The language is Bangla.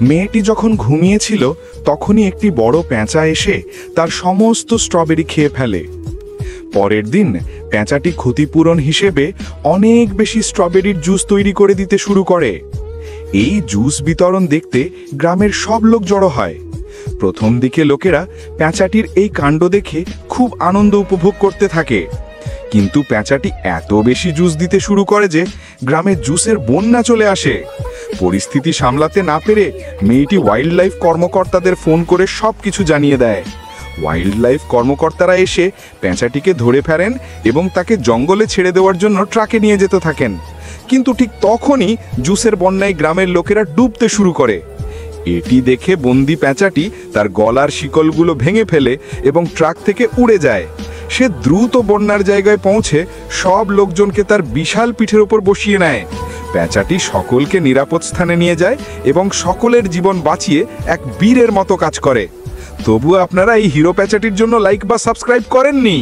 মেয়েটি যখন ঘুমিয়েছিল তখনই একটি বড় পেঁচা এসে তার সমস্ত স্ট্রবেরি খেয়ে ফেলে। পরের দিন পেঁচাটি ক্ষতিপূরণ হিসেবে অনেক বেশি স্ট্রবেরির জুস তৈরি করে দিতে শুরু করে। এই জুস বিতরণ দেখতে গ্রামের সব লোক জড়ো হয়। প্রথম দিকে লোকেরা পেঁচাটির এই কাণ্ড দেখে খুব আনন্দ উপভোগ করতে থাকে, কিন্তু পেঁচাটি এত বেশি জুস দিতে শুরু করে যে গ্রামে জুসের বন্যা চলে আসে। পরিস্থিতি সামলাতে না পেরে মেয়েটি ওয়াইল্ড লাইফ কর্মকর্তাদের ফোন করে সব কিছু জানিয়ে দেয়। ওয়াইল্ড লাইফ কর্মকর্তারা এসে পেঁচাটিকে ধরে ফেলেন এবং তাকে জঙ্গলে ছেড়ে দেওয়ার জন্য ট্রাকে নিয়ে যেতে থাকেন। কিন্তু ঠিক তখনই জুসের বন্যায় গ্রামের লোকেরা ডুবতে শুরু করে। এটি দেখে বন্দি পেঁচাটি তার গলার শিকলগুলো ভেঙে ফেলে এবং ট্রাক থেকে উড়ে যায়। সে দ্রুত বন্যার জায়গায় পৌঁছে সব লোকজনকে তার বিশাল পিঠের উপর বসিয়ে নেয়। পেঁচাটি সকলকে নিরাপদ স্থানে নিয়ে যায় এবং সকলের জীবন বাঁচিয়ে এক বীরের মতো কাজ করে। তবু আপনারা এই হিরো পেঁচাটির জন্য লাইক বা সাবস্ক্রাইব করেননি।